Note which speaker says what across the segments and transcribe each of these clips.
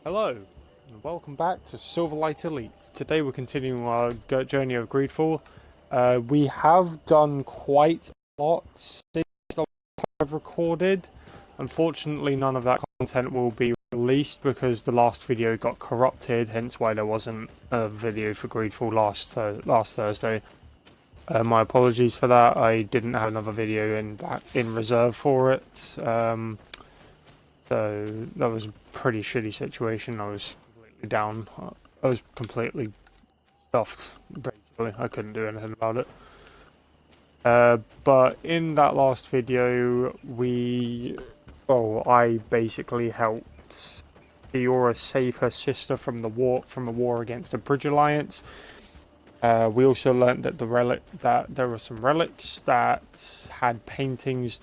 Speaker 1: Hello, and welcome back to Silverlight Elite. Today we're continuing our journey of Greedfall. We have done quite a lot since the last I've recorded. Unfortunately, none of that content will be released because the last video got corrupted, hence why there wasn't a video for Greedfall last Thursday. My apologies for that. I didn't have another video in reserve for it. So that was a pretty shitty situation. I was completely down. I was completely stuffed, basically. I couldn't do anything about it. But in that last video, I basically helped Siora save her sister from a war against the Bridge Alliance. We also learnt that there were some relics that had paintings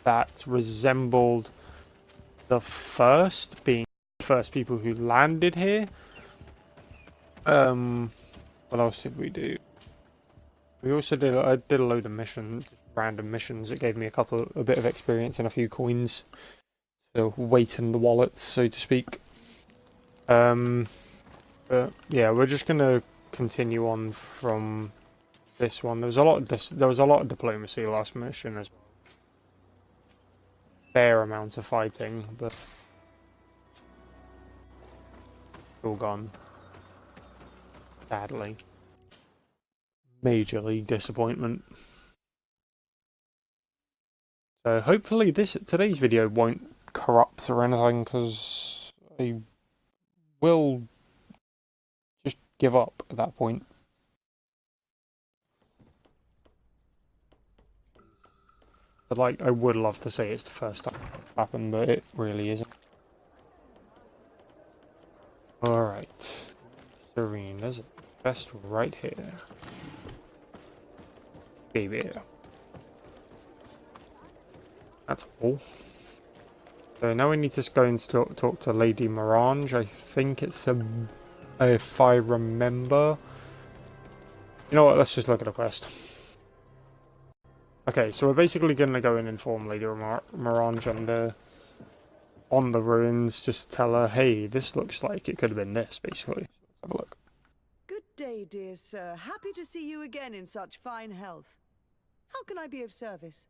Speaker 1: that resembled the first people who landed here. What else did we do? We also I did a load of missions, just random missions. It gave me a bit of experience and a few coins to weight in the wallet, so to speak. But yeah, we're just gonna continue on from this one. There was a lot of diplomacy last mission as well. Fair amount of fighting, but all gone. Sadly. Majorly disappointment. So hopefully today's video won't corrupt or anything, because I will just give up at that point. But I would love to say it's the first time it happened, but it really isn't. Alright. Serene, there's a chest right here. Baby. That's all. So now we need to go and talk to Lady Mirange. I think it's if I remember. You know what, let's just look at the quest. Okay, so we're basically going to go and inform Lady Mirange on the ruins, just to tell her, hey, this looks like it could have been this, basically. Let's have a look.
Speaker 2: Good day, dear sir. Happy to see you again in such fine health. How can I be of service?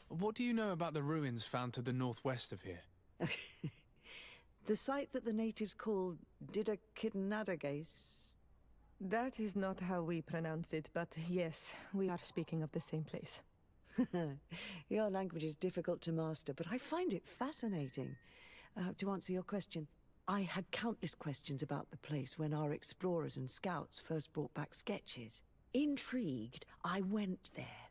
Speaker 3: What do you know about the ruins found to the northwest of here?
Speaker 2: The site that the natives call Didakidnadagase.
Speaker 4: That is not how we pronounce it, but yes, we are speaking of the same place.
Speaker 2: Your language is difficult to master, but I find it fascinating. To answer your question, I had countless questions about the place when our explorers and scouts first brought back sketches. Intrigued, I went there.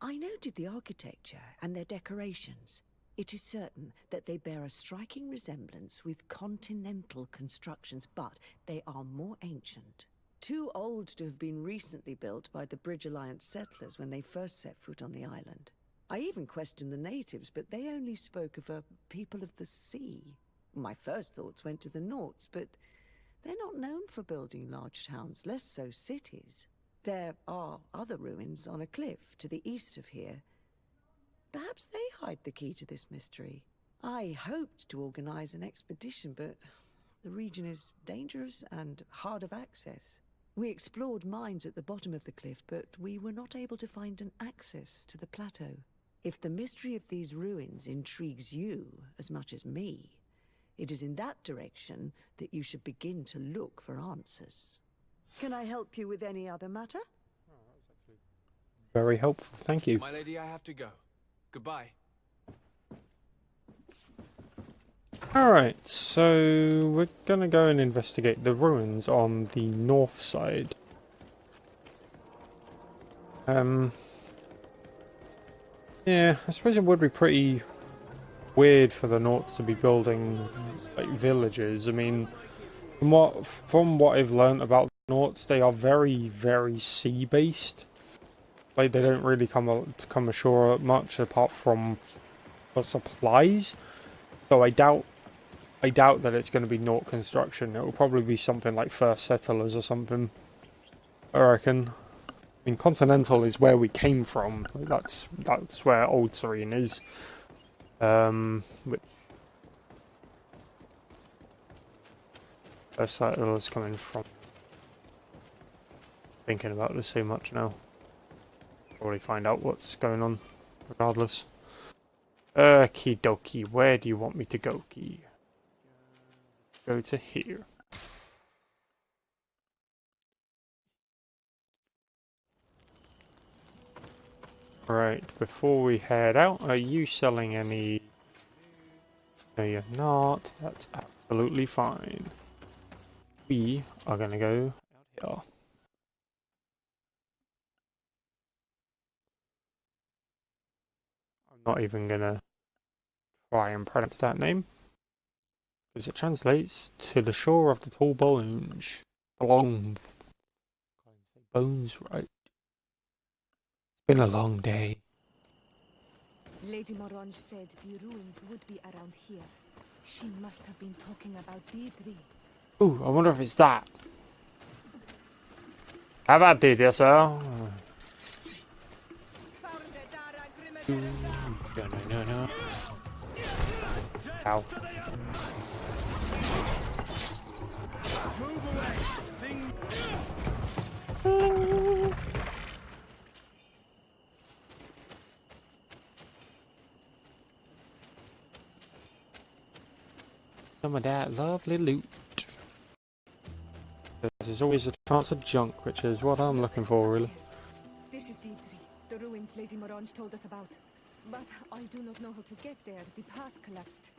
Speaker 2: I noted the architecture and their decorations. It is certain that they bear a striking resemblance with continental constructions, but they are more ancient. Too old to have been recently built by the Bridge Alliance settlers when they first set foot on the island. I even questioned the natives, but they only spoke of a people of the sea. My first thoughts went to the Nauts, but they're not known for building large towns, less so cities. There are other ruins on a cliff to the east of here. Perhaps they hide the key to this mystery. I hoped to organize an expedition, but the region is dangerous and hard of access. We explored mines at the bottom of the cliff, but we were not able to find an access to the plateau. If the mystery of these ruins intrigues you as much as me, it is in that direction that you should begin to look for answers. Can I help you with any other matter?
Speaker 1: Oh, that was actually very helpful, thank you.
Speaker 3: My lady, I have to go. Goodbye.
Speaker 1: Alright, so we're gonna go and investigate the ruins on the north side. Yeah, I suppose it would be pretty weird for the Nauts to be building like villages. I mean, from what I've learned about the Nauts, they are very, very sea-based. Like, they don't really come ashore much apart from for supplies. So I doubt that it's going to be Naut construction. It will probably be something like First Settlers or something, I reckon. I mean, Continental is where we came from. That's where Old Serene is. Which First title is coming from. Thinking about this so much now. Probably find out what's going on, regardless. Okie dokie, where do you want me to go, Key? Go to here. Right, before we head out, are you selling any? No, you're not. That's absolutely fine. We are gonna go out here. I'm not even gonna try and pronounce that name, because it translates to the shore of the tall bones. Bones, right? It's been a long day.
Speaker 4: Lady Morange said the ruins would be around here. She must have been talking about Deirdre.
Speaker 1: Ooh, I wonder if it's that. Have I did this, sir? No. Ow. Some of that lovely loot. There's always a chance of junk, which is what I'm looking for, really.
Speaker 4: This is Deirdre, the ruins Lady Morange told us about. But I do not know how to get there. The path collapsed.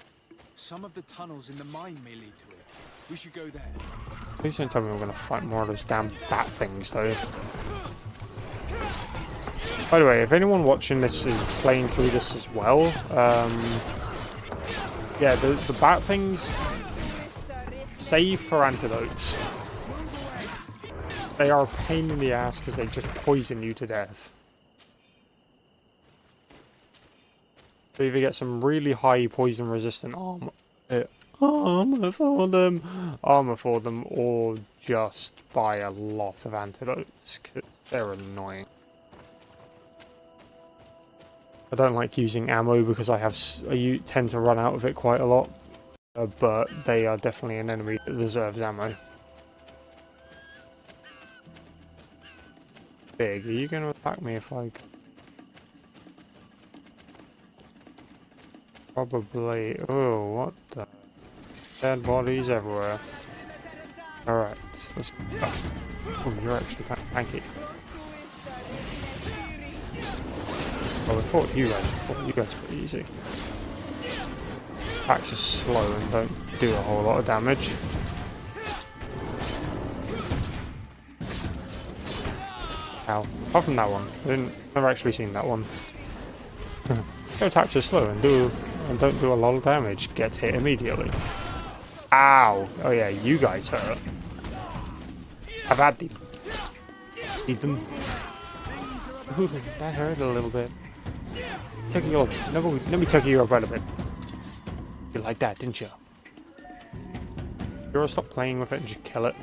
Speaker 3: Some of the tunnels in the mine may lead to it. We should go there.
Speaker 1: Please don't tell me we're going to fight more of those damn bat things, though. By the way, if anyone watching this is playing through this as well, yeah, the bat things, save for antidotes. They are a pain in the ass because they just poison you to death. So either get some really high poison resistant armor for them, or just buy a lot of antidotes because they're annoying. I don't like using ammo because I tend to run out of it quite a lot, but they are definitely an enemy that deserves ammo. Big, are you going to attack me if I... Probably... Oh, what the... Dead bodies everywhere. Alright, let's... Oh, you're actually kind of tanky. Well, I fought you guys before. You guys are pretty easy. Attacks are slow and don't do a whole lot of damage. Ow. Apart from that one. Never actually seen that one. Your attacks are slow and don't do a lot of damage. Gets hit immediately. Ow! Oh yeah, you guys hurt. I've had the... Even... Ooh, that hurt a little bit. Let me take your bread a bit. You like that, didn't you? You ought to stop playing with it and just kill it.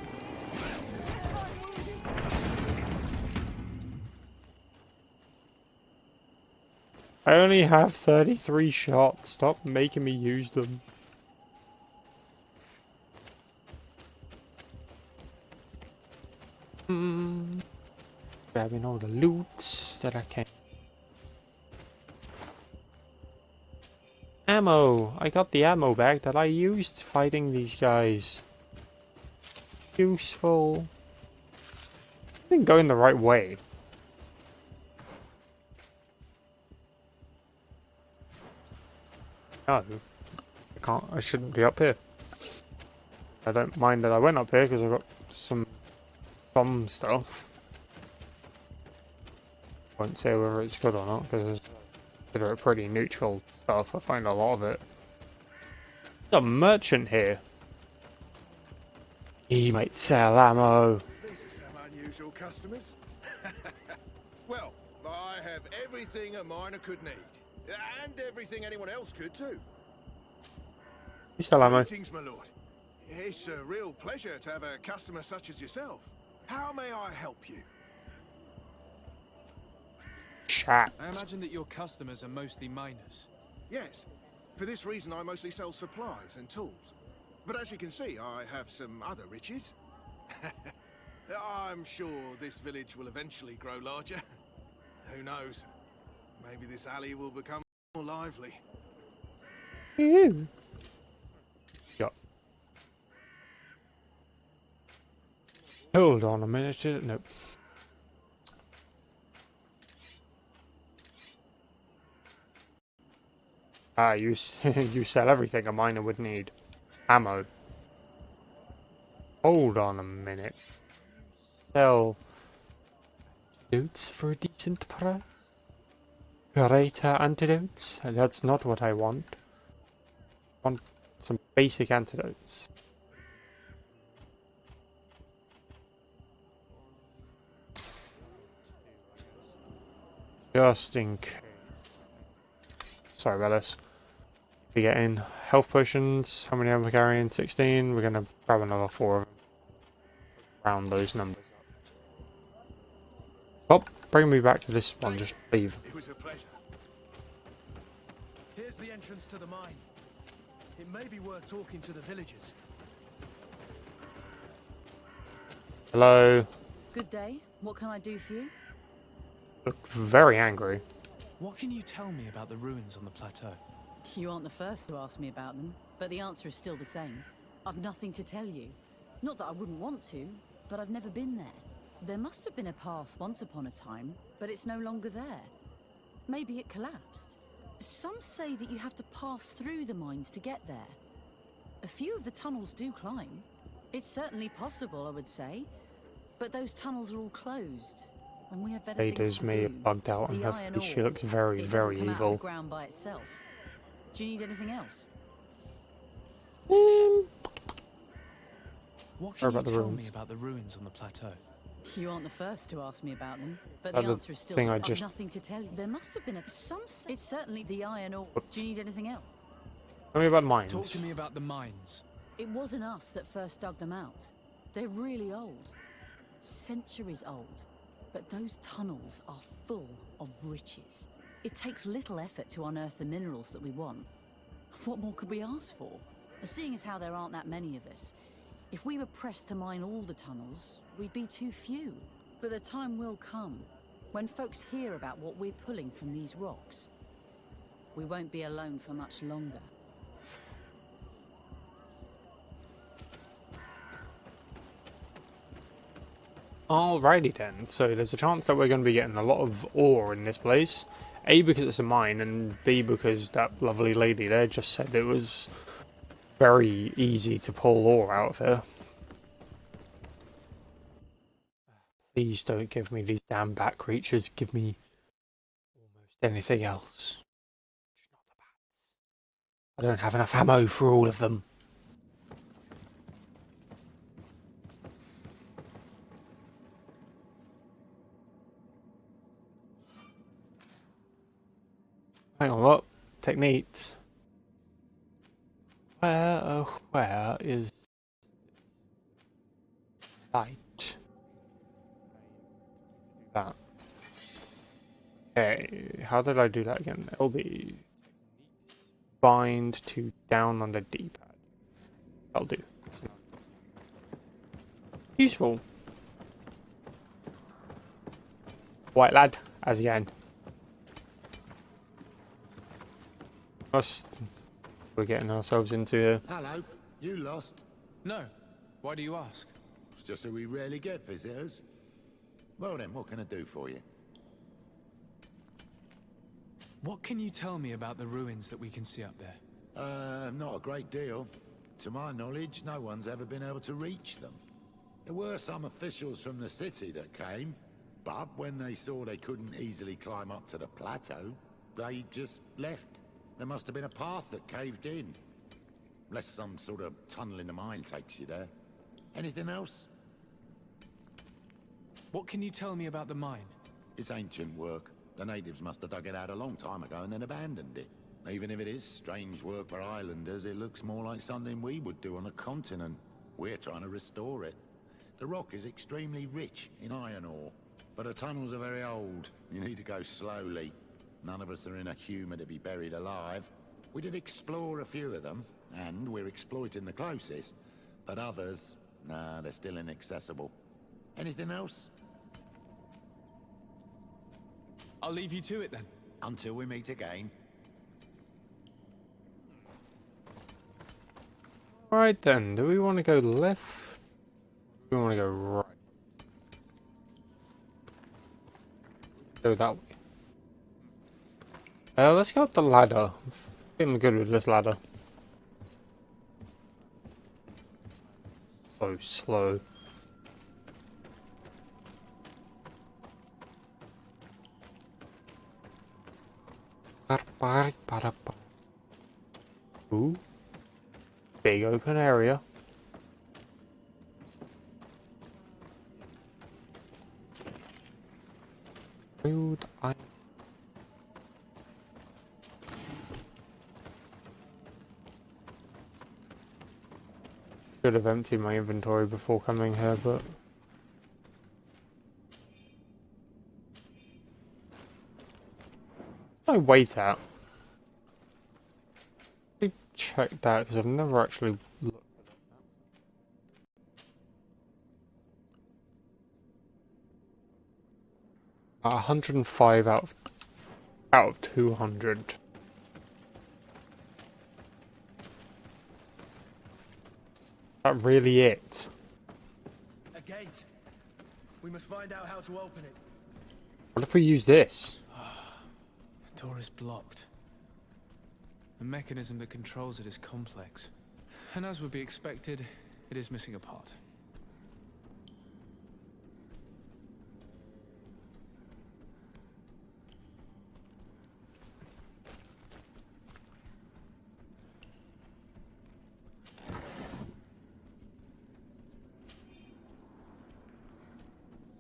Speaker 1: I only have 33 shots. Stop making me use them. Grabbing all the loots that I can. Ammo! I got the ammo back that I used fighting these guys. Useful. I been going the right way. No. I shouldn't be up here. I don't mind that I went up here because I got some stuff. Won't say whether it's good or not because it's pretty neutral stuff. I find a lot of it. There's a merchant here. He might sell ammo.
Speaker 5: These are some unusual customers. Well, I have everything a miner could need. And everything anyone else could too.
Speaker 1: You sell ammo.
Speaker 5: Greetings, my lord. It's a real pleasure to have a customer such as yourself. How may I help you?
Speaker 1: Chat.
Speaker 3: I imagine that your customers are mostly miners.
Speaker 5: Yes. For this reason, I mostly sell supplies and tools. But as you can see, I have some other riches. I'm sure this village will eventually grow larger. Who knows? Maybe this alley will become more lively.
Speaker 1: Yeah. Hold on a minute. Nope. Ah, you you sell everything a miner would need. Ammo. Hold on a minute. Sell antidotes for a decent price? Greater antidotes? That's not what I want. I want some basic antidotes. Just in case. Sorry about this. We get in health potions. How many am I carrying? 16. We're gonna grab another 4 of them. Round those numbers up. Oh, bring me back to this one. Just leave.
Speaker 5: It was a pleasure.
Speaker 6: Here's the entrance to the mine. It may be worth talking to the villagers.
Speaker 1: Hello.
Speaker 7: Good day. What can I do for you?
Speaker 1: Look very angry.
Speaker 3: What can you tell me about the ruins on the plateau?
Speaker 7: You aren't the first to ask me about them, but the answer is still the same. I've nothing to tell you. Not that I wouldn't want to, but I've never been there. There must have been a path once upon a time, but it's no longer there. Maybe it collapsed. Some say that you have to pass through the mines to get there. A few of the tunnels do climb. It's certainly possible, I would say. But those tunnels are all closed, and we have better things
Speaker 1: Ladies
Speaker 7: to
Speaker 1: may
Speaker 7: do.
Speaker 1: have bugged out on
Speaker 7: The
Speaker 1: her
Speaker 7: iron
Speaker 1: face. She
Speaker 7: ore,
Speaker 1: looks very,
Speaker 7: it
Speaker 1: very
Speaker 7: doesn't come out of
Speaker 1: evil.
Speaker 7: the ground by itself. Do you need anything else?
Speaker 3: What
Speaker 1: Sorry
Speaker 3: can you
Speaker 1: about the
Speaker 3: tell
Speaker 1: ruins.
Speaker 3: me about the ruins on the plateau?
Speaker 7: You aren't the first to ask me about them, but
Speaker 1: The
Speaker 7: the answer is still
Speaker 1: thing
Speaker 7: the
Speaker 1: I
Speaker 7: same.
Speaker 1: just-
Speaker 7: Nothing to tell you. There must have been it's certainly the iron ore.
Speaker 1: Whoops.
Speaker 7: Do you need anything else?
Speaker 1: Tell me about
Speaker 3: Talk
Speaker 1: mines.
Speaker 3: to me about the mines.
Speaker 7: It wasn't us that first dug them out. They're really old. Centuries old. But those tunnels are full of riches. It takes little effort to unearth the minerals that we want. What more could we ask for? Seeing as how there aren't that many of us, if we were pressed to mine all the tunnels, we'd be too few. But the time will come when folks hear about what we're pulling from these rocks. We won't be alone for much longer.
Speaker 1: Alrighty then, so there's a chance that we're going to be getting a lot of ore in this place. A, because it's a mine, and B, because that lovely lady there just said it was very easy to pull ore out of here. Please don't give me these damn bat creatures, give me almost anything else. Just not the bats. I don't have enough ammo for all of them. Hang on, what? Techniques. Where is light? That. Okay, how did I do that again? LB. Bind to down on the D-pad. That'll do. Useful. White lad, as again. We're getting ourselves into here.
Speaker 8: Hello, you lost?
Speaker 3: No. Why do you ask?
Speaker 8: It's just that we rarely get visitors. Well then, what can I do for you?
Speaker 3: What can you tell me about the ruins that we can see up there?
Speaker 8: Not a great deal. To my knowledge, no one's ever been able to reach them. There were some officials from the city that came, but when they saw they couldn't easily climb up to the plateau, they just left. There must have been a path that caved in. Unless some sort of tunnel in the mine takes you there. Anything else?
Speaker 3: What can you tell me about the mine?
Speaker 8: It's ancient work. The natives must have dug it out a long time ago and then abandoned it. Even if it is strange work for islanders, it looks more like something we would do on a continent. We're trying to restore it. The rock is extremely rich in iron ore, but the tunnels are very old. You need to go slowly. None of us are in a humour to be buried alive. We did explore a few of them, And we're exploiting the closest. But others, nah, they're still inaccessible. Anything else?
Speaker 3: I'll leave you to it then.
Speaker 8: Until we meet again.
Speaker 1: Right then, do we want to go left? Do we want to go right? Go that way. Let's go up the ladder. I'm feeling good with this ladder. So slow. Ooh. Big open area. Should have emptied my inventory before coming here, but my weight out. Let me check that because I've never actually looked at it. 105 out of 200. That really it?
Speaker 6: A gate. We must find out how to open it.
Speaker 1: What if we use this?
Speaker 3: The door is blocked. The mechanism that controls it is complex. And as would be expected, it is missing a part.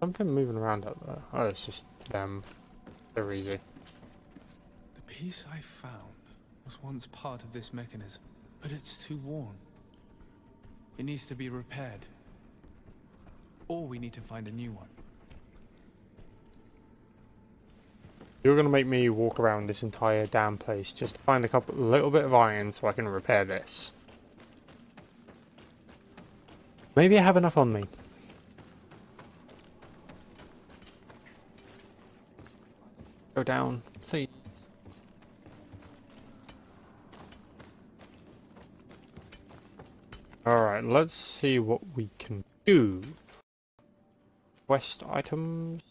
Speaker 1: Something moving around out there. Oh, it's just them. They're easy.
Speaker 3: The piece I found was once part of this mechanism, but it's too worn. It needs to be repaired. Or we need to find a new one.
Speaker 1: You're gonna make me walk around this entire damn place just to find a little bit of iron so I can repair this. Maybe I have enough on me. Go down, see. Alright, let's see what we can do. Quest items.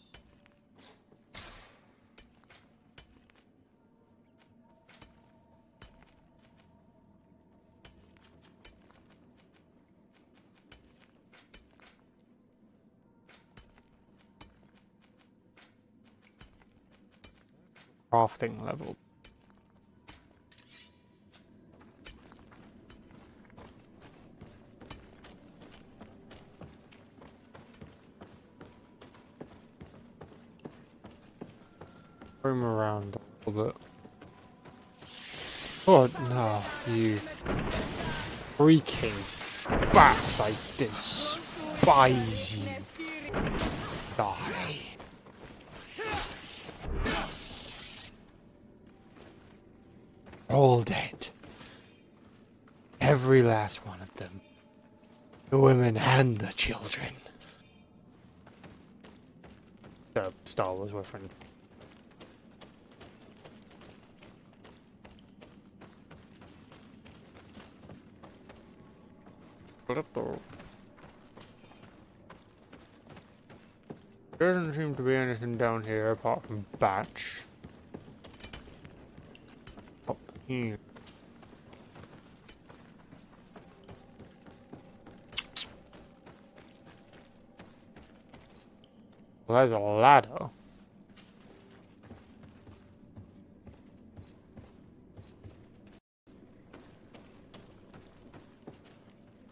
Speaker 1: Crafting level. Roam around a little bit. Oh no, you freaking bats! I despise you. Die. All dead. Every last one of them. The women and the children. The Star Wars reference. There doesn't seem to be anything down here apart from batch. Up here. Well, there's a ladder.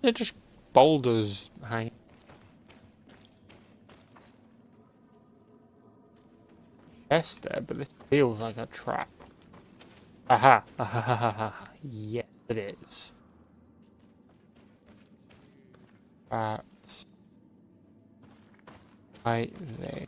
Speaker 1: They're just boulders hanging. Yes, there, but this feels like a trap. Aha! Aha! Yes, it is. That's right there.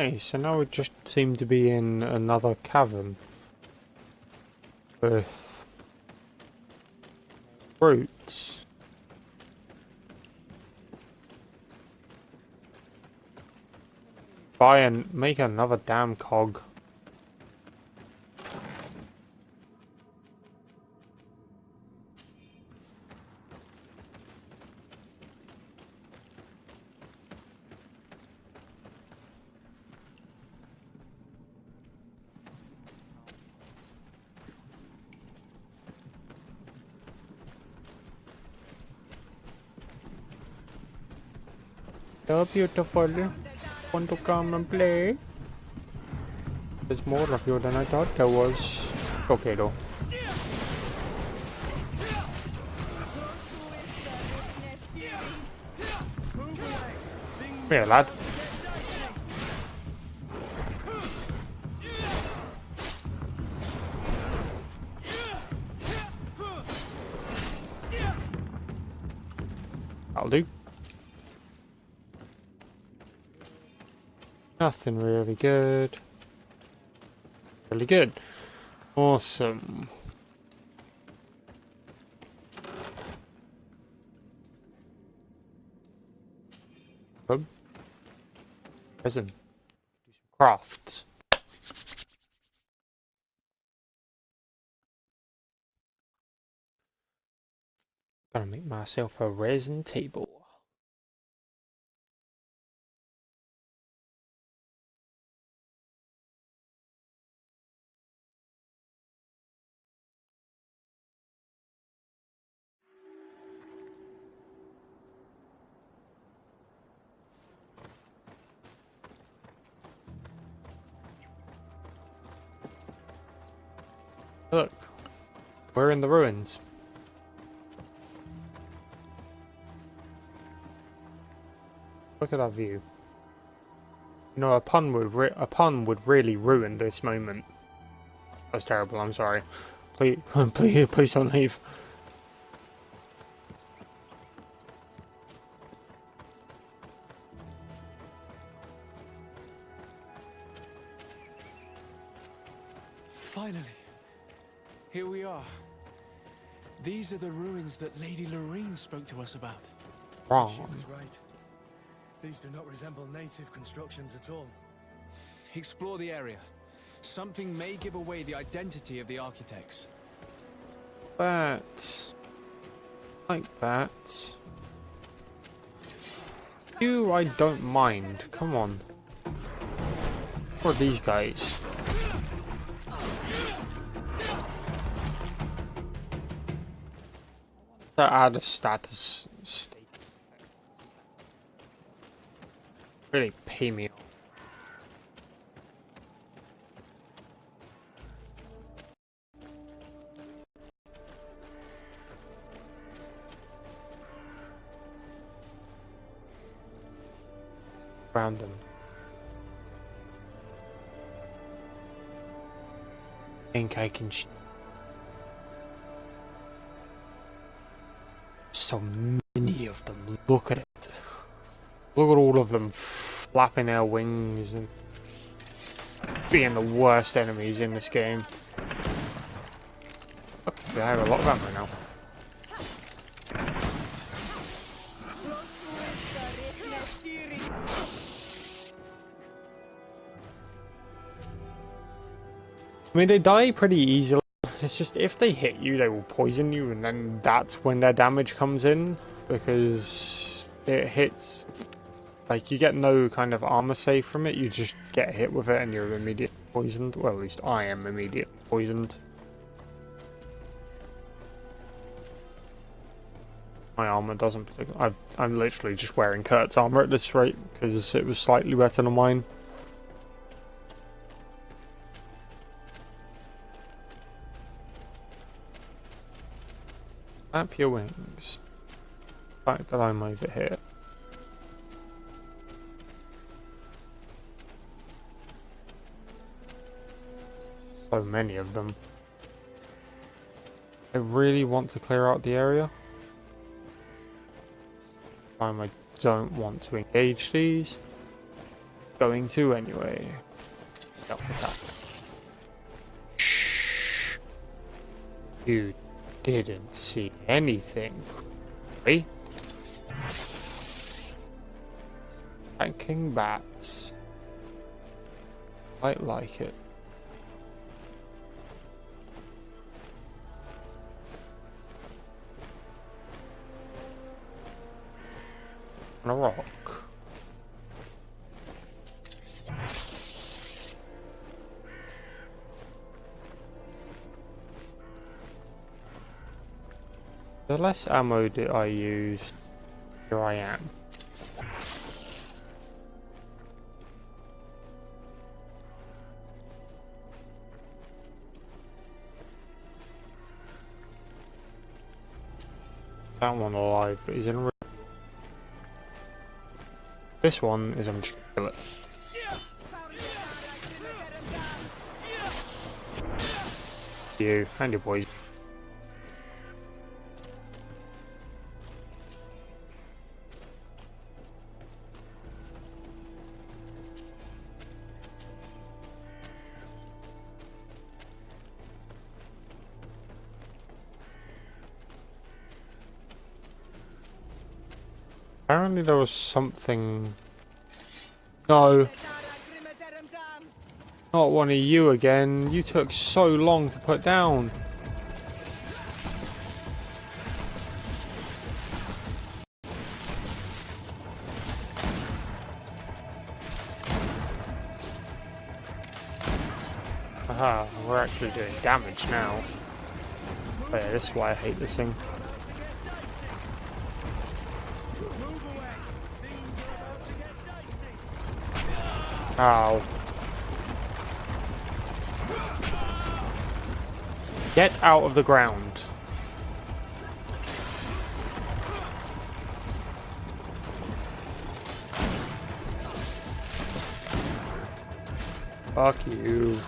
Speaker 1: Okay, so now we just seem to be in another cavern with roots. Buy and make another damn cog. So beautiful. Want to come and play? There's more of you than I thought there was. Okay though. Here, lad. I'll do. Nothing really good. Really good. Awesome. Resin. Do some crafts. Gonna make myself a resin table. Look, we're in the ruins. Look at that view. You know, a pun would really ruin this moment. That's terrible. I'm sorry. Please, please don't leave.
Speaker 3: Finally. Here we are. These are the ruins that Lady Lorraine spoke to us about.
Speaker 1: Wrong.
Speaker 6: She was right. These do not resemble native constructions at all.
Speaker 3: Explore the area. Something may give away the identity of the architects.
Speaker 1: That. Like that. You, I don't mind. Come on. What are these guys? To add a status state. Really pay me off. Around them. Think I can. So many of them. Look at it. Look at all of them flapping their wings and being the worst enemies in this game. Okay, I have a lot of ammo now. I mean, they die pretty easily. It's just if they hit you, they will poison you, and then that's when their damage comes in, because it hits, like, you get no kind of armor save from it, you just get hit with it and you're immediately poisoned. Well, at least I am immediately poisoned. My armor doesn't particularly. I'm literally just wearing Kurt's armor at this rate, because it was slightly better than mine. Flap your wings. The fact that I'm over here. So many of them. I really want to clear out the area. I don't want to engage these. going to anyway. Self-attack. Shh. You didn't see anything. Right? Tanking bats. I like it. On a rock. The less ammo that I use, here I am. That one alive, but he's in. This one is I'm just gonna kill it. You and your boys. Apparently there was something. No. Not one of you again. You took so long to put down. Aha, we're actually doing damage now. Oh yeah, this is why I hate this thing. Ow. Get out of the ground. Fuck you.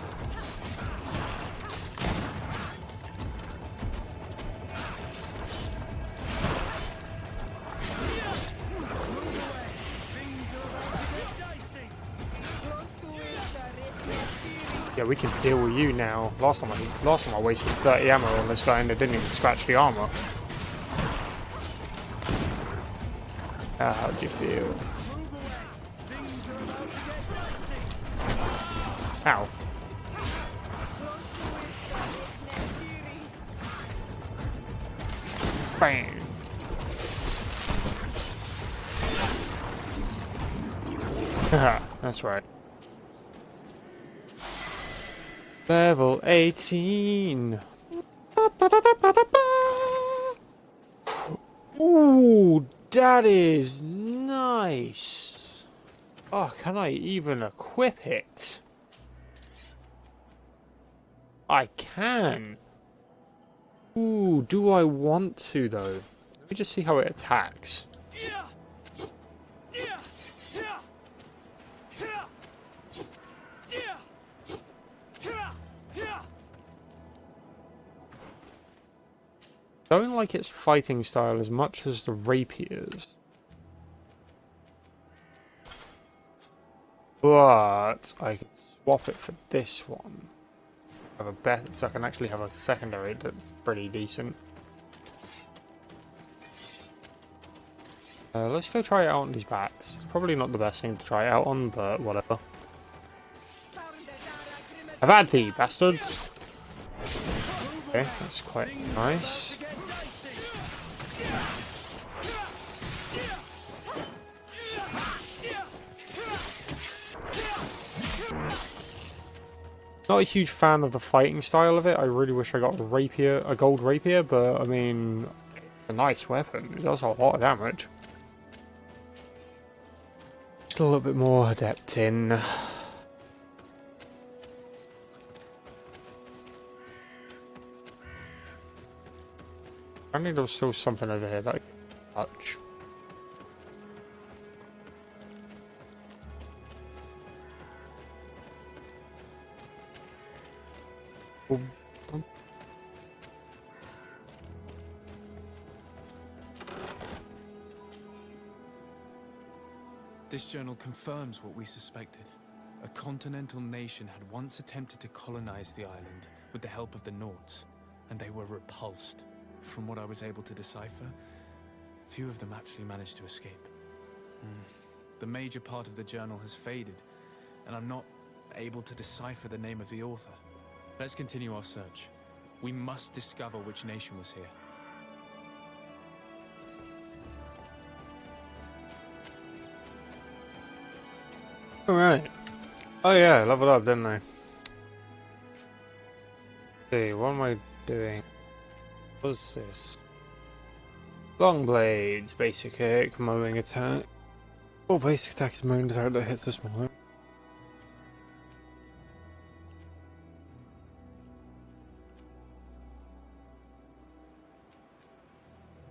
Speaker 1: Yeah, we can deal with you now. Last time I wasted 30 ammo on this guy and it didn't even scratch the armor. How'd you feel? Ow. Bang. Haha, that's right. Level 18. Ooh, that is nice. Oh, can I even equip it? I can. Ooh, do I want to though? Let me just see how it attacks. Don't like its fighting style as much as the rapiers. But I can swap it for this one. Have a bet, so I can actually have a secondary that's pretty decent. Let's go try it out on these bats. Probably not the best thing to try it out on, but whatever. I've had thee, bastards! Okay, that's quite nice. Not a huge fan of the fighting style of it. I really wish I got a rapier, a gold rapier, but I mean, it's a nice weapon. It does a lot of damage. Just a little bit more adept in. Apparently there was still something over here that I can touch. Boom, boom.
Speaker 3: This journal confirms what we suspected. A continental nation had once attempted to colonize the island with the help of the Nords, and they were repulsed. From what I was able to decipher, few of them actually managed to escape. The major part of the journal has faded, and I'm not able to decipher the name of the author. Let's continue our search. We must discover which nation was here.
Speaker 1: Alright. Oh yeah, I leveled up, didn't I? See, what am I doing? What's this? Long blades, basic attack, mowing attack. Oh, basic attack is mowing attack that hits the smaller.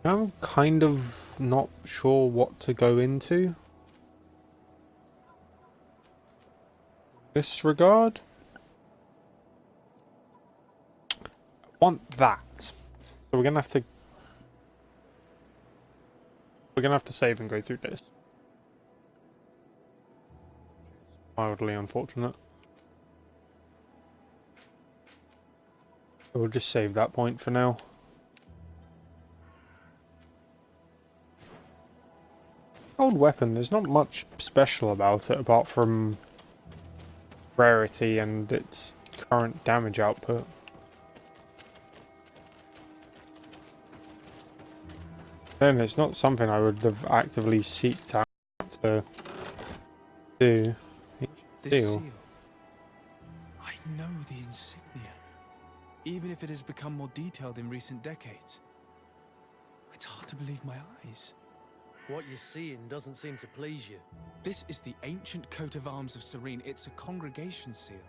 Speaker 1: I'm kind of not sure what to go into this regard. I want that. So we're gonna have to save and go through this. Mildly unfortunate. We'll just save that point for now. Old weapon, there's not much special about it apart from rarity and its current damage output. Then it's not something I would have actively seeked out to do.
Speaker 3: This seal. I know the insignia, even if it has become more detailed in recent decades. It's hard to believe my eyes.
Speaker 6: What you're seeing doesn't seem to please you.
Speaker 3: This is the ancient coat of arms of Serene. It's a congregation seal.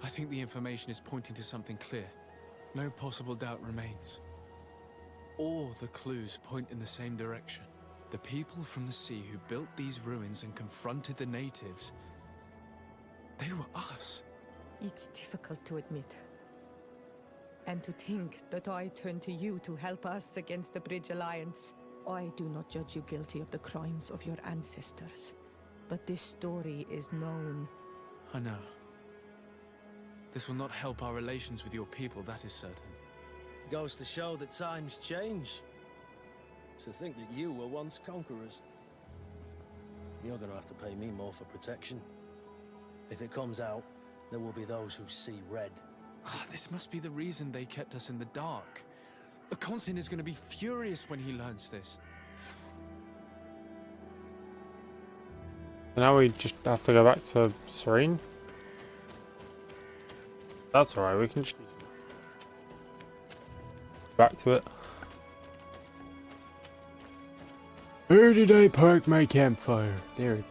Speaker 3: I think the information is pointing to something clear. No possible doubt remains. All the clues point in the same direction. The people from the sea who built these ruins and confronted the natives, they were us.
Speaker 4: It's difficult to admit. And to think that I turn to you to help us against the Bridge Alliance. I do not judge you guilty of the crimes of your ancestors. But this story is known.
Speaker 3: I know. This will not help our relations with your people, that is certain.
Speaker 6: Goes to show that times change. To think that you were once conquerors. You're gonna have to pay me more for protection. If it comes out, there will be those who see red.
Speaker 3: This must be the reason they kept us in the dark. Constantine is going to be furious when he learns this.
Speaker 1: So now we just have to go back to Serene. That's alright, we can just back to it. 30-day park my campfire. There it is.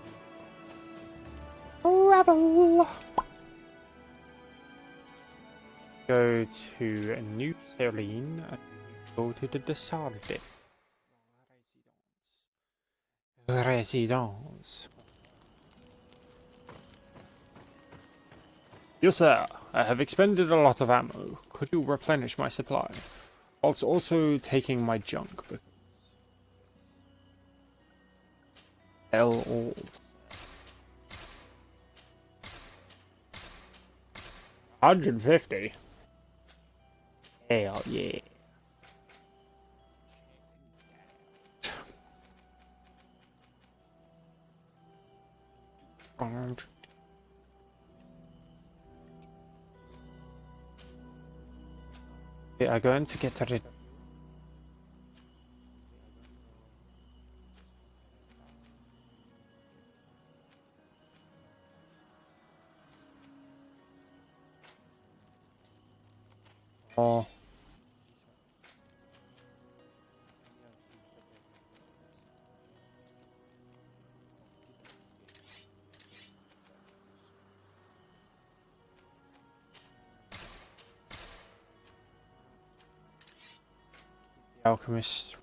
Speaker 1: Ravel. Go to a new Serene and go to the Desarde. Residence. Yes, sir. I have expended a lot of ammo. Could you replenish my supply? Whilst also taking my junk. Sell all. 150. Hell yeah. We are going to get rid. Oh. Alchemist.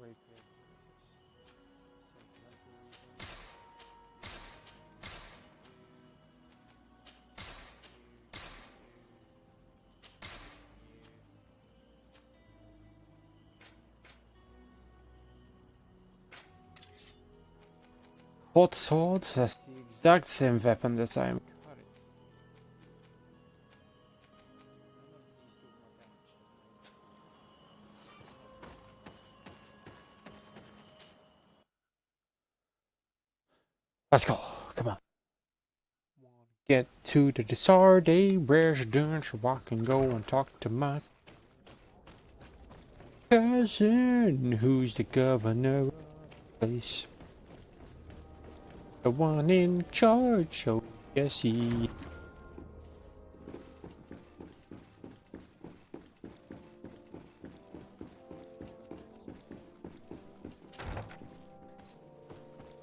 Speaker 1: Hot sword, that's the exact same weapon that I am carrying. Let's go, come on. Get to the Desarde residence so I can go and talk to my cousin, who's the governor of the place. The one in charge, oh yes he.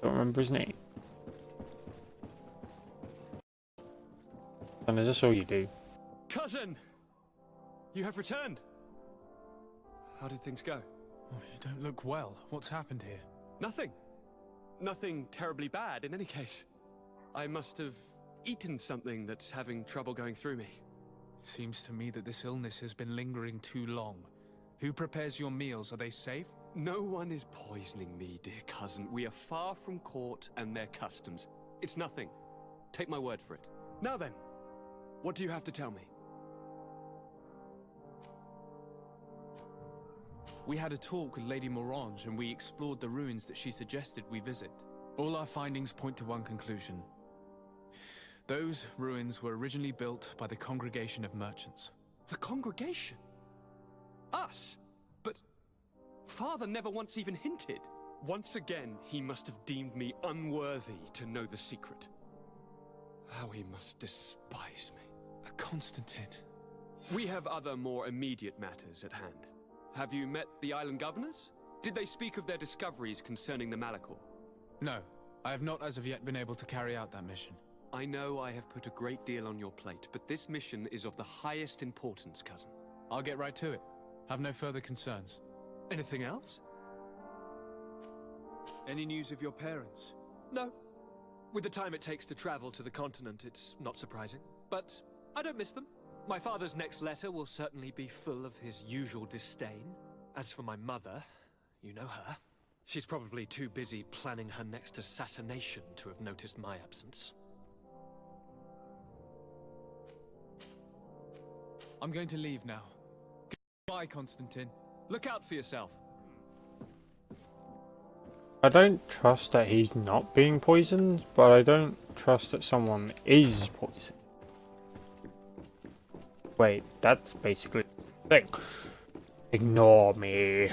Speaker 1: Don't remember his name. And is this all you do?
Speaker 9: Cousin! You have returned. How did things go?
Speaker 3: Oh, you don't look well. What's happened here?
Speaker 9: Nothing. Nothing terribly bad in any case. I must have eaten something that's having trouble going through me.
Speaker 3: Seems to me that this illness has been lingering too long. Who prepares your meals? Are they safe?
Speaker 9: No one is poisoning me, dear cousin. We are far from court and their customs. It's nothing. Take my word for it. Now then, what do you have to tell me?
Speaker 3: We had a talk with Lady Morange and we explored the ruins that she suggested we visit. All our findings point to one conclusion. Those ruins were originally built by the Congregation of Merchants.
Speaker 9: The congregation? Us? But Father never once even hinted. Once again, he must have deemed me unworthy to know the secret. How he must despise me.
Speaker 3: Constantine.
Speaker 9: We have other more immediate matters at hand. Have you met the island governors? Did they speak of their discoveries concerning the Malachor?
Speaker 3: No, I have not as of yet been able to carry out that mission.
Speaker 9: I know I have put a great deal on your plate, but this mission is of the highest importance, cousin.
Speaker 3: I'll get right to it. Have no further concerns.
Speaker 9: Anything else?
Speaker 10: Any news of your parents?
Speaker 9: No. With the time it takes to travel to the continent, it's not surprising. But I don't miss them. My father's next letter will certainly be full of his usual disdain. As for my mother, you know her. She's probably too busy planning her next assassination to have noticed my absence.
Speaker 3: I'm going to leave now. Goodbye, Constantine.
Speaker 9: Look out for yourself.
Speaker 1: I don't trust that he's not being poisoned, but I don't trust that someone is poisoned. Wait, that's basically the thing. Ignore me.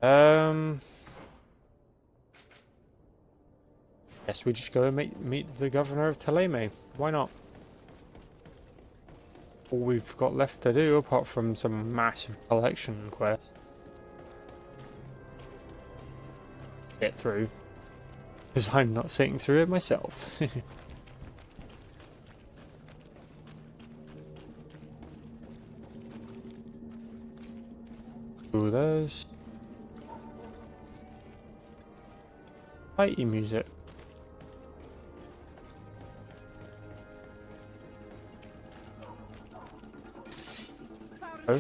Speaker 1: Guess we just go and meet the governor of Teleme. Why not? All we've got left to do, apart from some massive collection quest. Get through. Because I'm not sitting through it myself. Ooh, there's fighty music. Oh,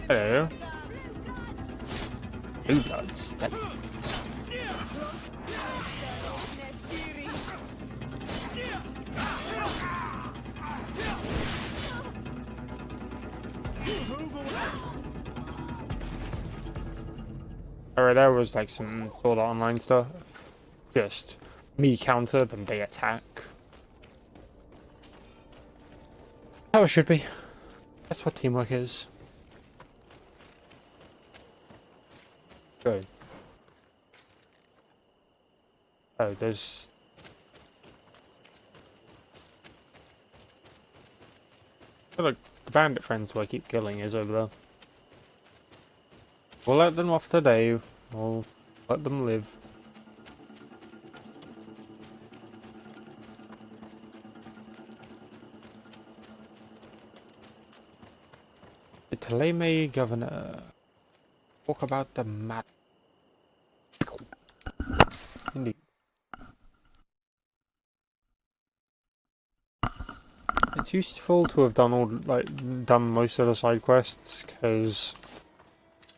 Speaker 1: hello. Blue bloods. Alright, there was like some sort of online stuff. Just me counter, then they attack. How it should be. That's what teamwork is. Good. Oh, there's... Look, the bandit friends who I keep killing is over there. We'll let them off today. We'll let them live. The Teleme governor. Talk about the map. Indeed. It's useful to have done most of the side quests, because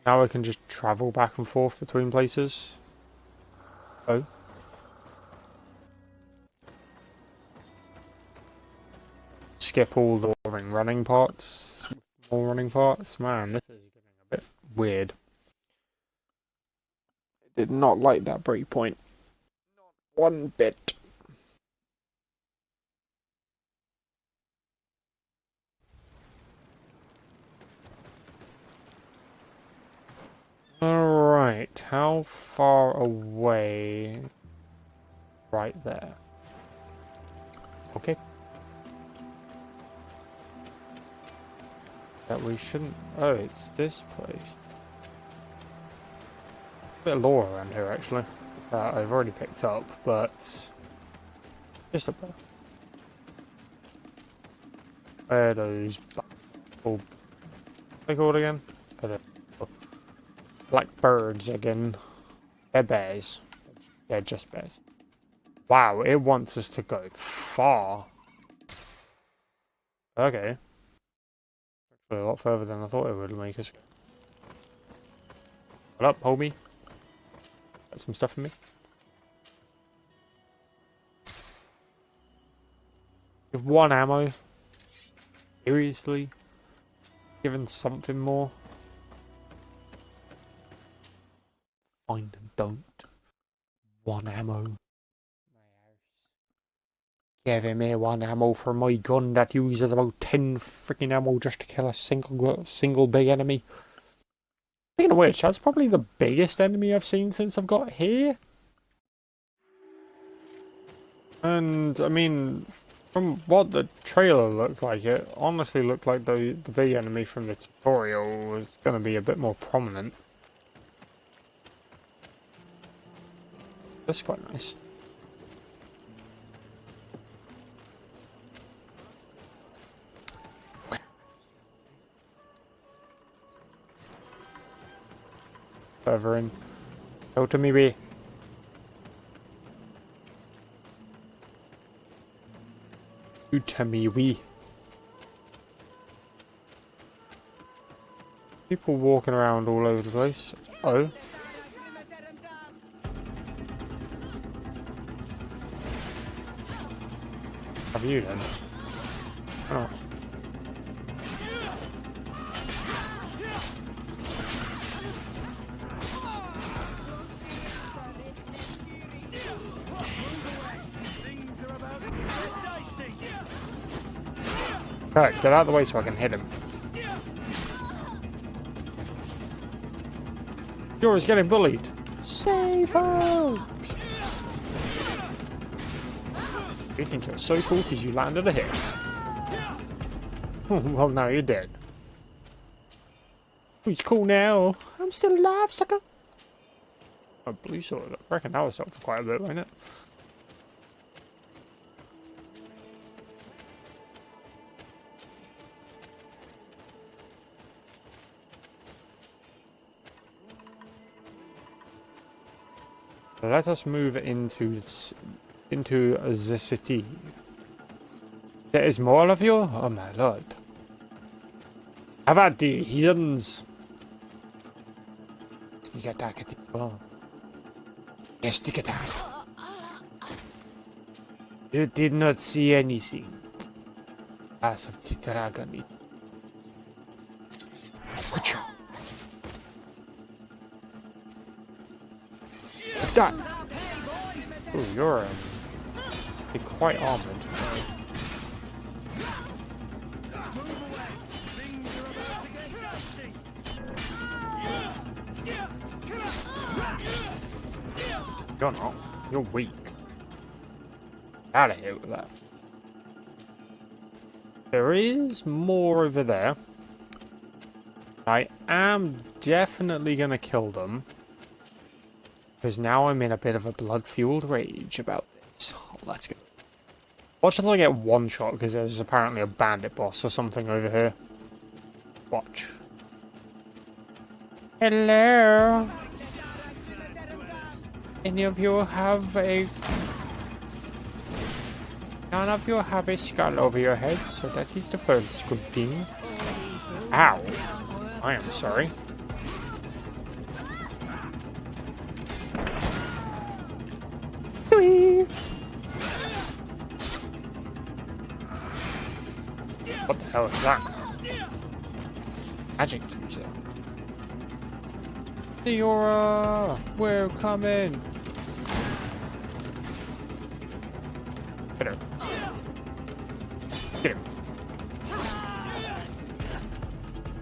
Speaker 1: now I can just travel back and forth between places. Oh. Skip all the running parts. More running parts. Man, this is getting a bit weird. I did not like that breakpoint. Not one bit. Alright, how far away? Right there. Okay. That we shouldn't... Oh, it's this place. A bit of lore around here, actually. I've already picked up, but... just up there. Where are those... what are they called again? I don't know. Black birds again. They're bears. They're just bears. Wow, it wants us to go far. Okay. Actually, a lot further than I thought it would make us go. What up, homie? Got some stuff for me? You have 1 ammo? Seriously? Given something more? Fine, don't. 1 ammo. Give me 1 ammo for my gun that uses about 10 freaking ammo just to kill a single big enemy. Speaking of which, that's probably the biggest enemy I've seen since I've got here. And, I mean, from what the trailer looked like, it honestly looked like the big enemy from the tutorial was going to be a bit more prominent. That's quite nice. Further in. Go to me, be. You to me, we. People walking around all over the place. Oh. Have you then? Oh. Alright, get out of the way so I can hit him. Yours getting bullied. Save her! You think you're so cool because you landed a hit. Well, now you're dead. Who's cool now? I'm still alive, sucker. A blue sword. I reckon that was up for quite a bit, wasn't it? Let us move into the city. There is more of you? Oh my lord. How about the heathens? Sneak attack at this one. Yes, sneak attack. You did not see anything. Pass of the dragon. Gotcha. That. Ooh, you're quite armored. You're not. You're weak. Out of here with that. There is more over there. I am definitely gonna kill them. Because now I'm in a bit of a blood-fueled rage about this. Oh, let's go. Watch until I get one shot, because there's apparently a bandit boss or something over here. Watch. Hello? Any of you have a... None of you have a skull over your head, so that is the first good thing. Ow. I am sorry. hell is that? Magic user. Siora, we're coming. Get her. Get her.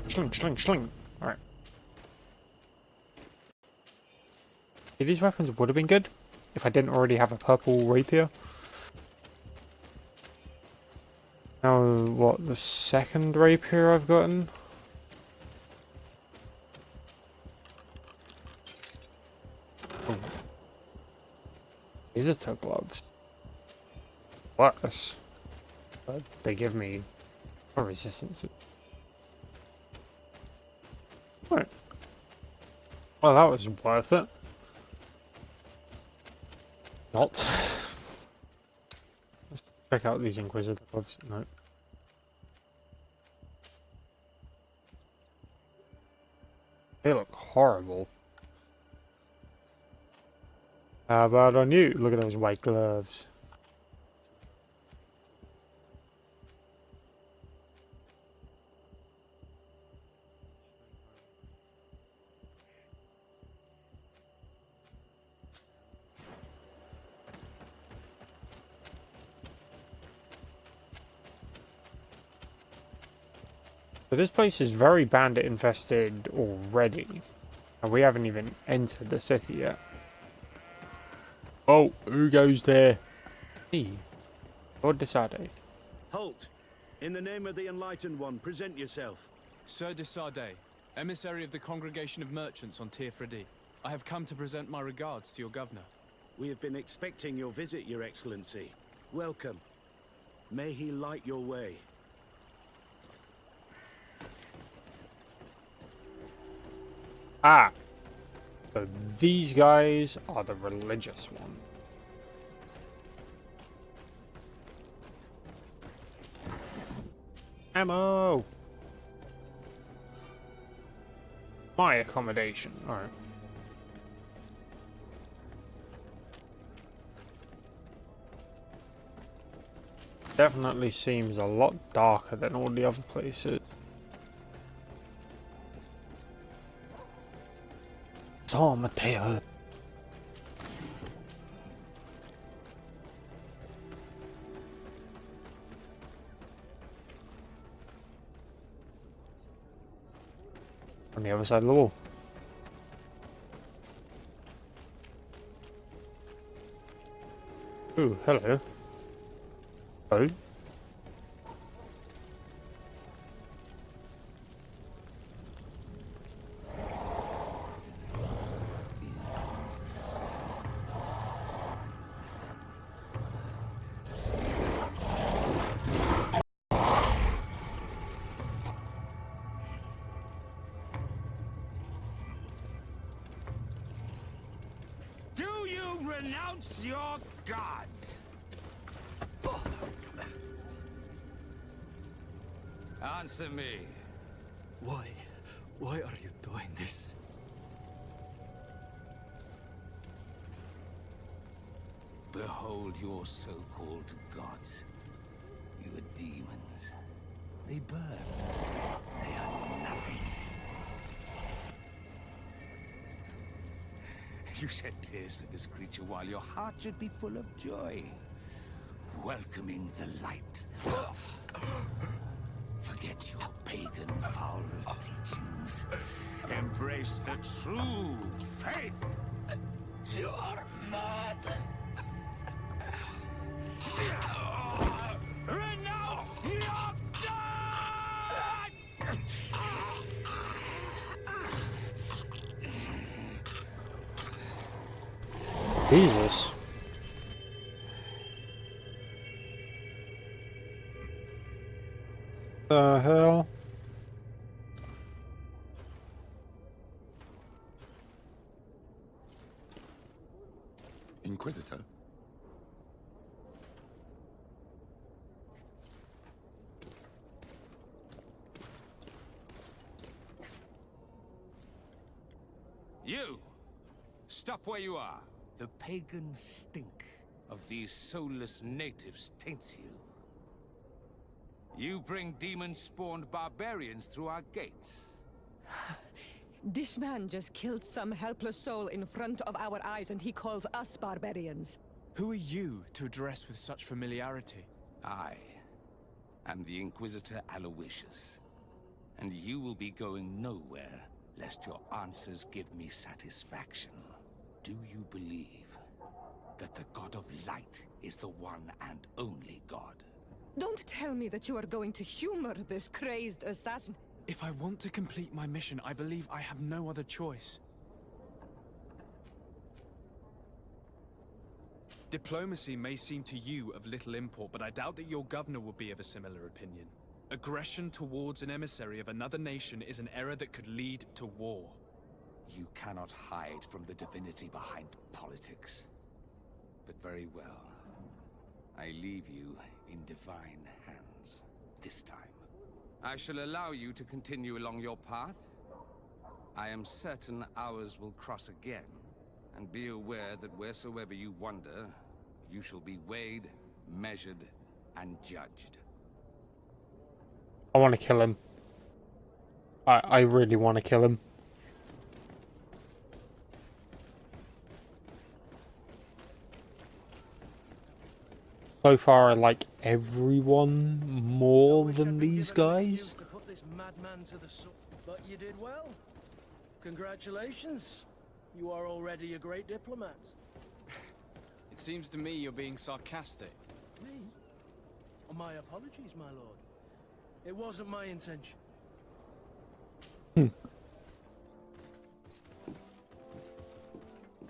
Speaker 1: Sling, sling, sling. Alright. These weapons would have been good if I didn't already have a purple rapier. Now, what, the second rapier I've gotten? Oh. Visitor gloves. Worse. But they give me more resistance. Right. Well, that was worth it. Not. Let's check out these Inquisitor gloves. No. They look horrible. How about on you? Look at those white gloves. But this place is very bandit infested already. And we haven't even entered the city yet. Oh, who goes there? Me. Lord Desade.
Speaker 11: Halt! In the name of the Enlightened One, present yourself.
Speaker 3: Sir de Sardet, emissary of the Congregation of Merchants on Tirfredi. I have come to present my regards to your governor.
Speaker 11: We have been expecting your visit, Your Excellency. Welcome. May he light your way.
Speaker 1: Ah. So these guys are the religious one. Ammo! My accommodation. Alright. Definitely seems a lot darker than all the other places. San Mateo. On the other side of the wall. Ooh, hello. Oh.
Speaker 11: Do you renounce your gods? Answer me.
Speaker 10: Why? Why are you doing this?
Speaker 11: Behold your so-called gods. Your demons. They burn. They are nothing. You shed tears for this creature while your heart should be full of joy. Welcoming the light. Forget your pagan foul teachings. Embrace the true faith. You are mad. Renounce your gods!
Speaker 1: Jesus. The hell?
Speaker 8: Inquisitor?
Speaker 11: You! Stop where you are. The pagan stink of these soulless natives taints you. You bring demon-spawned barbarians through our gates.
Speaker 4: This man just killed some helpless soul in front of our eyes, and he calls us barbarians.
Speaker 3: Who are you to address with such familiarity?
Speaker 11: I am the Inquisitor Aloysius, and you will be going nowhere lest your answers give me satisfaction. Do you believe that the God of Light is the one and only God?
Speaker 4: Don't tell me that you are going to humor this crazed assassin.
Speaker 3: If I want to complete my mission, I believe I have no other choice. Diplomacy may seem to you of little import, but I doubt that your governor will be of a similar opinion. Aggression towards an emissary of another nation is an error that could lead to war.
Speaker 11: You cannot hide from the divinity behind politics. But very well. I leave you in divine hands this time. I shall allow you to continue along your path. I am certain ours will cross again, and be aware that wheresoever you wander, you shall be weighed, measured, and judged.
Speaker 1: I want to kill him. I really want to kill him. So far, I like everyone more than these guys.
Speaker 6: To put this madman to the but you did well. Congratulations. You are already a great diplomat.
Speaker 3: It seems to me you're being sarcastic.
Speaker 6: Me? Oh, my apologies, my lord. It wasn't my intention.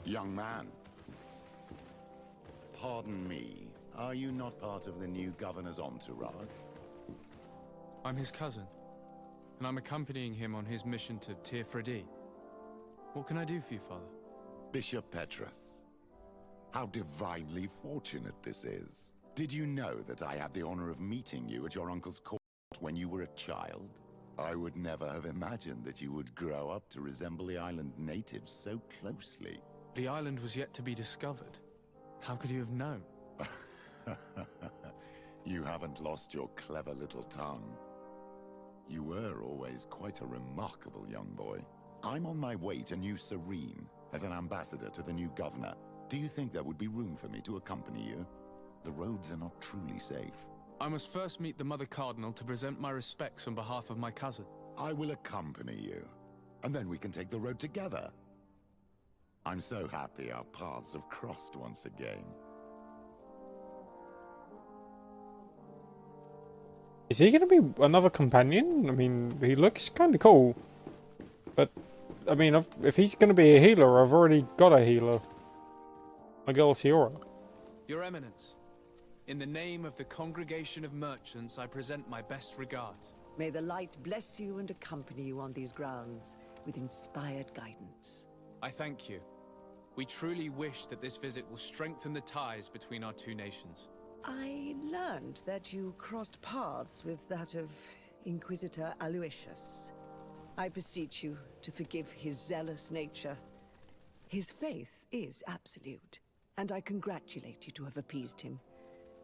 Speaker 8: Young man, pardon me. Are you not part of the new governor's entourage?
Speaker 3: I'm his cousin, and I'm accompanying him on his mission to Tir-Fredi. What can I do for you, Father?
Speaker 8: Bishop Petrus. How divinely fortunate this is. Did you know that I had the honor of meeting you at your uncle's court when you were a child? I would never have imagined that you would grow up to resemble the island natives so closely.
Speaker 3: The island was yet to be discovered. How could you have known?
Speaker 8: You haven't lost your clever little tongue. You were always quite a remarkable young boy. I'm on my way to New Serene as an ambassador to the new governor. Do you think there would be room for me to accompany you? The roads are not truly safe.
Speaker 3: I must first meet the Mother Cardinal to present my respects on behalf of my cousin.
Speaker 8: I will accompany you, and then we can take the road together. I'm so happy our paths have crossed once again.
Speaker 1: Is he going to be another companion? I mean, he looks kind of cool. But, I mean, if he's going to be a healer, I've already got a healer. My girl Siora.
Speaker 3: Your Eminence, in the name of the Congregation of Merchants, I present my best regards.
Speaker 2: May the light bless you and accompany you on these grounds with inspired guidance.
Speaker 3: I thank you. We truly wish that this visit will strengthen the ties between our two nations.
Speaker 2: I learned that you crossed paths with that of Inquisitor Aloysius. I beseech you to forgive his zealous nature. His faith is absolute, and I congratulate you to have appeased him.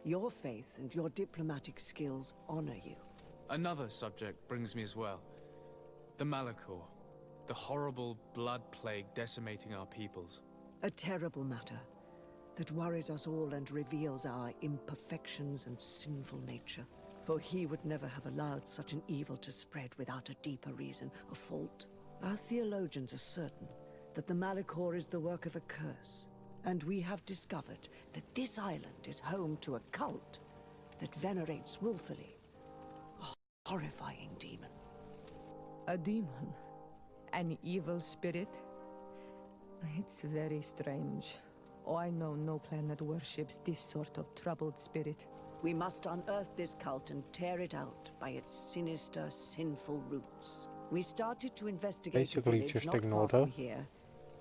Speaker 2: Your faith and your diplomatic skills honor you.
Speaker 3: Another subject brings me as well. The Malachor. The horrible blood plague decimating our peoples.
Speaker 2: A terrible matter that worries us all and reveals our imperfections and sinful nature. For he would never have allowed such an evil to spread without a deeper reason, a fault. Our theologians are certain that the Malachor is the work of a curse, and we have discovered that this island is home to a cult that venerates willfully a horrifying demon.
Speaker 4: A demon? An evil spirit? It's very strange. Oh, I know no clan that worships this sort of troubled spirit.
Speaker 2: We must unearth this cult and tear it out by its sinister, sinful roots. We started to investigate
Speaker 1: Basically,
Speaker 2: a village
Speaker 1: just
Speaker 2: not
Speaker 1: ignored
Speaker 2: far
Speaker 1: her.
Speaker 2: from here,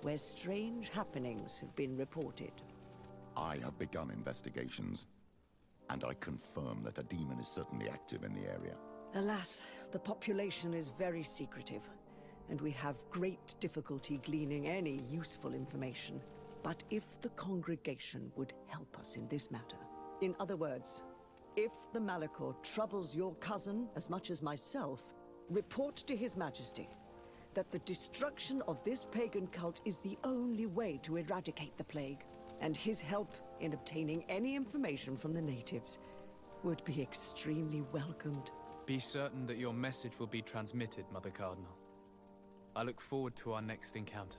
Speaker 2: where strange happenings have been reported.
Speaker 8: I have begun investigations, and I confirm that a demon is certainly active in the area.
Speaker 2: Alas, the population is very secretive, and we have great difficulty gleaning any useful information. But if the congregation would help us in this matter, in other words, If the Malachor troubles your cousin as much as myself, report to His Majesty that the destruction of this pagan cult is the only way to eradicate the plague, and his help in obtaining any information from the natives would be extremely welcomed.
Speaker 3: Be certain that your message will be transmitted, Mother Cardinal. I look forward to our next encounter.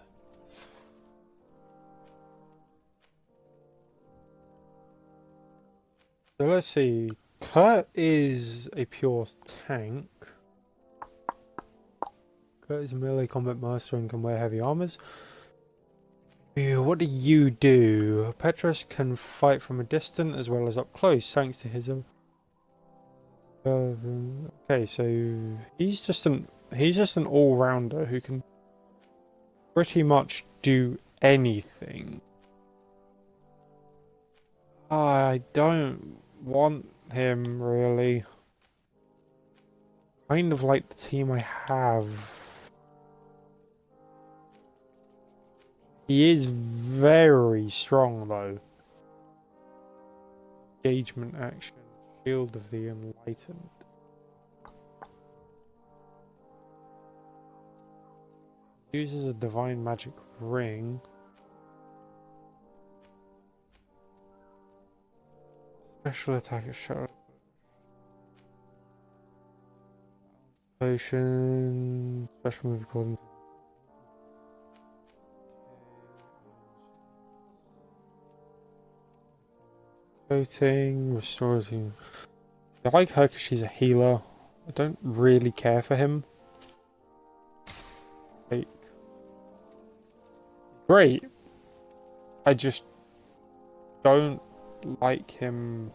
Speaker 1: So let's see. Kurt is a pure tank. Kurt is a melee combat master and can wear heavy armors. What do you do? Petrus can fight from a distance as well as up close, thanks to his. Okay, so he's just an all-rounder who can pretty much do anything. I don't want him really. Kind of like the team I have. He is very strong though. Engagement action. Shield of the Enlightened. Uses a divine magic ring. Special attack shot. Potion. Special move called. Coating. Restores him. I like her because she's a healer. I don't really care for him. Like, great. I just don't like him.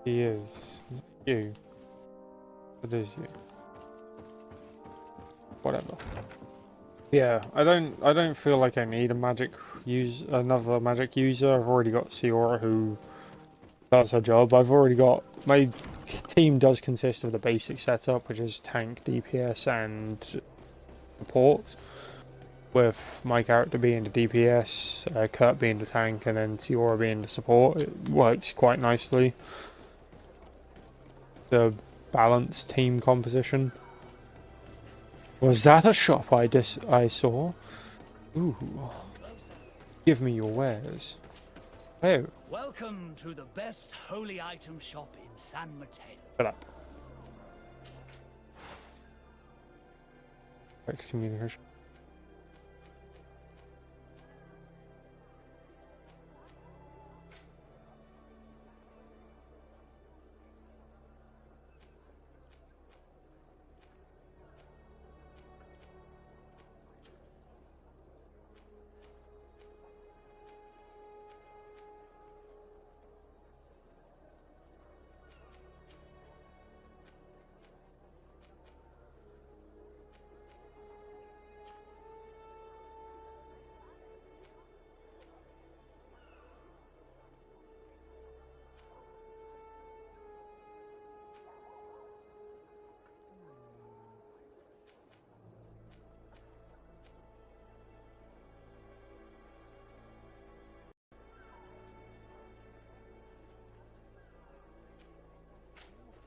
Speaker 1: He is. Is it you? It is you. Whatever. Yeah, I don't feel like I need another magic user. I've already got Siora who does her job. I've already got my team does consist of the basic setup, which is tank, DPS, and support. With my character being the DPS, Kurt being the tank, and then Siora being the support. It works quite nicely. The balanced team composition. Was that a shop I saw? Ooh. Give me your wares. Oh.
Speaker 12: Welcome to the best holy item shop in San Mateo.
Speaker 1: Shut up. Excommunication.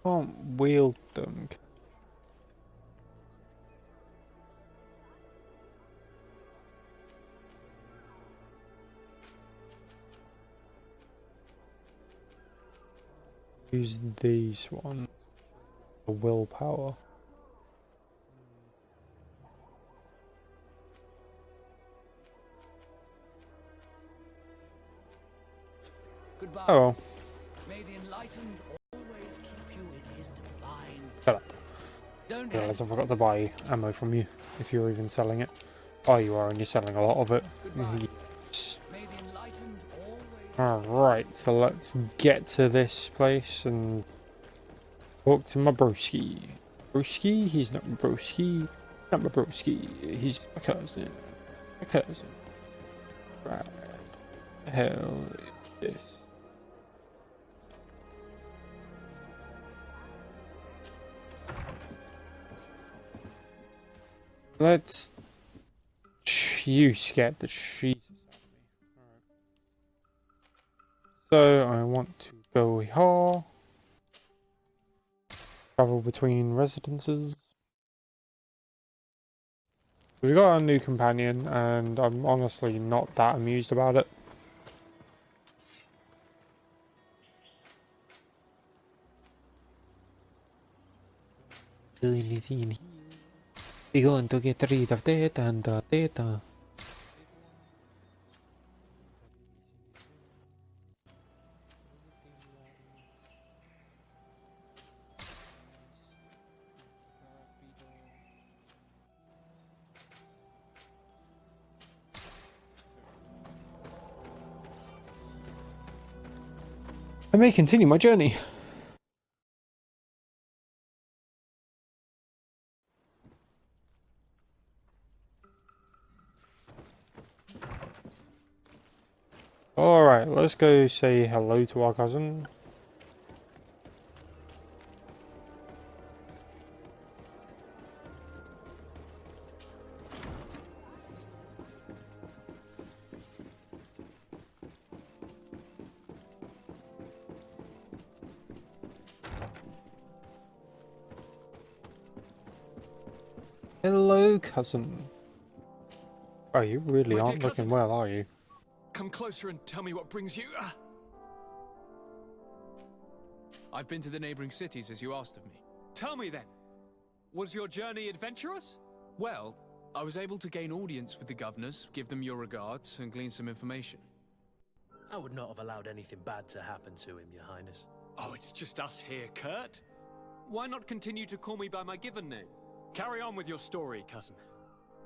Speaker 1: Can't wield them. Use these ones. The willpower.
Speaker 12: Goodbye.
Speaker 1: Oh well.
Speaker 12: May the Enlightened always keep you in his divine.
Speaker 1: Shut up.
Speaker 12: Don't
Speaker 1: Realize I forgot to buy ammo from you, if you're even selling it. Oh, you are, and you're selling a lot of it. Yes.
Speaker 12: May the Enlightened always.
Speaker 1: Alright, so let's get to this place and talk to my broski. Broski? He's not my broski. Not my broski. He's my cousin. My cousin. Right. The hell is this? Let's. You scared the Jesus out of me. Alright. So I want to go here. Travel between residences. We got a new companion, and I'm honestly not that amused about it. We're going to get rid of that and data. I may continue my journey. Alright, let's go say hello to our cousin. Hello, cousin. Oh, you really
Speaker 9: My dear
Speaker 1: aren't looking
Speaker 9: cousin.
Speaker 1: well, are you?
Speaker 9: Come closer and tell me what brings you.
Speaker 3: I've been to the neighboring cities as you asked of me.
Speaker 9: Tell me then. Was your journey adventurous?
Speaker 3: Well, I was able to gain audience with the governors, give them your regards, and glean some information.
Speaker 6: I would not have allowed anything bad to happen to him, Your Highness.
Speaker 9: Oh, it's just us here, Kurt. Why not continue to call me by my given name? Carry on with your story, cousin.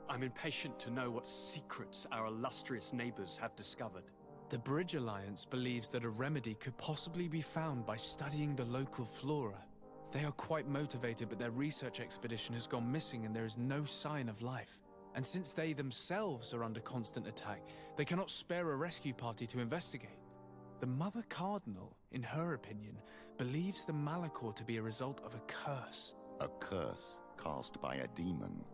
Speaker 9: I'm impatient to know what secrets our illustrious neighbors have discovered.
Speaker 3: The Bridge Alliance believes that a remedy could possibly be found by studying the local flora. They are quite motivated, but their research expedition has gone missing and there is no sign of life. And since they themselves are under constant attack, they cannot spare a rescue party to investigate. The Mother Cardinal, in her opinion, believes the Malachor to be a result of a curse.
Speaker 13: A curse cast by a demon.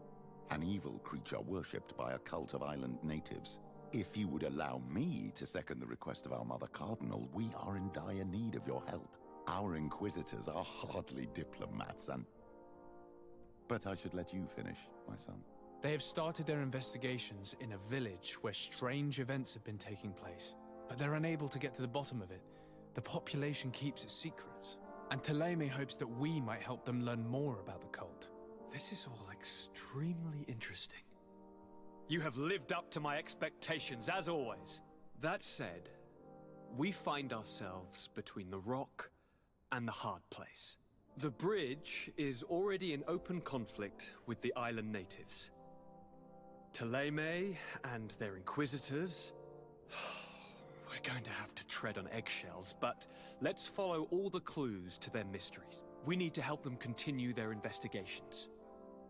Speaker 13: An evil creature worshipped by a cult of island natives. If you would allow me to second the request of our Mother Cardinal, we are in dire need of your help. Our inquisitors are hardly diplomats and... But I should let you finish, my son.
Speaker 3: They have started their investigations in a village where strange events have been taking place, but they're unable to get to the bottom of it. The population keeps its secrets, and Thélème hopes that we might help them learn more about the cult.
Speaker 9: This is all extremely interesting. You have lived up to my expectations, as always. That said, we find ourselves between the rock and the hard place. The bridge is already in open conflict with the island natives. Thélème and their inquisitors... We're going to have to tread on eggshells, but let's follow all the clues to their mysteries. We need to help them continue their investigations.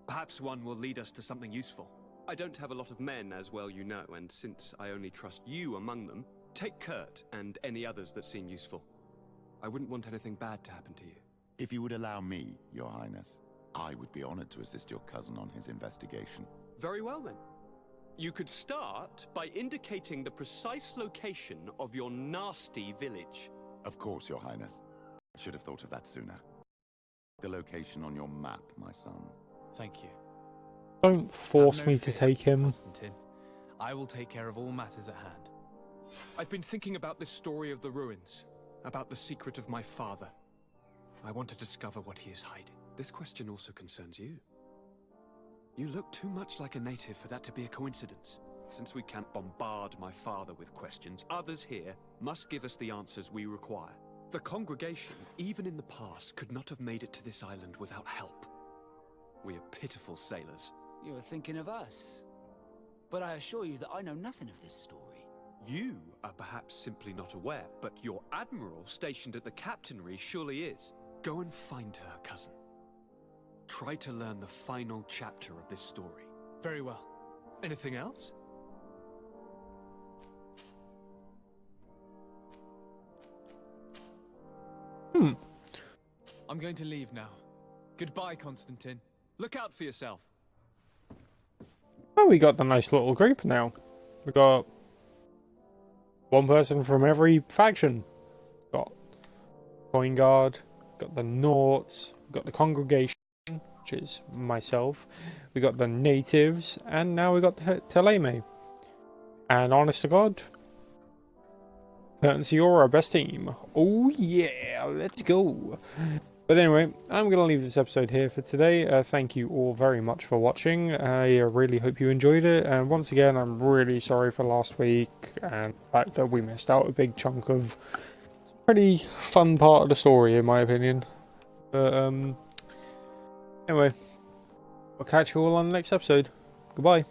Speaker 9: Perhaps one will lead us to something useful. I don't have a lot of men, as well you know, and since I only trust you among them, take Kurt and any others that seem useful. I wouldn't want anything bad to happen to you.
Speaker 13: If you would allow me, Your Highness, I would be honored to assist your cousin on his investigation.
Speaker 9: Very well then. You could start by indicating the precise location of your nasty village.
Speaker 13: Of course, Your Highness. I should have thought of that sooner. The location on your map, my son.
Speaker 3: Thank you.
Speaker 1: Don't force
Speaker 3: Have no
Speaker 1: me to
Speaker 3: fear,
Speaker 1: take him.
Speaker 3: Constantine. I will take care of all matters at hand.
Speaker 9: I've been thinking about this story of the ruins, about the secret of my father. I want to discover what he is hiding. This question also concerns you. You look too much like a native for that to be a coincidence. Since we can't bombard my father with questions, others here must give us the answers we require. The congregation, even in the past, could not have made it to this island without help. We are pitiful sailors.
Speaker 12: You are thinking of us. But I assure you that I know nothing of this story.
Speaker 9: You are perhaps simply not aware, but your admiral stationed at the captainry surely is. Go and find her, cousin. Try to learn the final chapter of this story.
Speaker 3: Very well.
Speaker 9: Anything else?
Speaker 3: I'm going to leave now. Goodbye, Constantine.
Speaker 9: Look out for yourself.
Speaker 1: Oh, we got the nice little group now. We got one person from every faction. Coin Guard, got the Naughts, got the Congregation, which is myself, we got the Natives, and now we got the Teleme. And honest to God, Kurt and Siora, best team. Oh yeah, let's go. But anyway, I'm going to leave this episode here for today. Thank you all very much for watching. I really hope you enjoyed it. And once again, I'm really sorry for last week and the fact that we missed out a big chunk of pretty fun part of the story, in my opinion. But anyway, I'll catch you all on the next episode. Goodbye.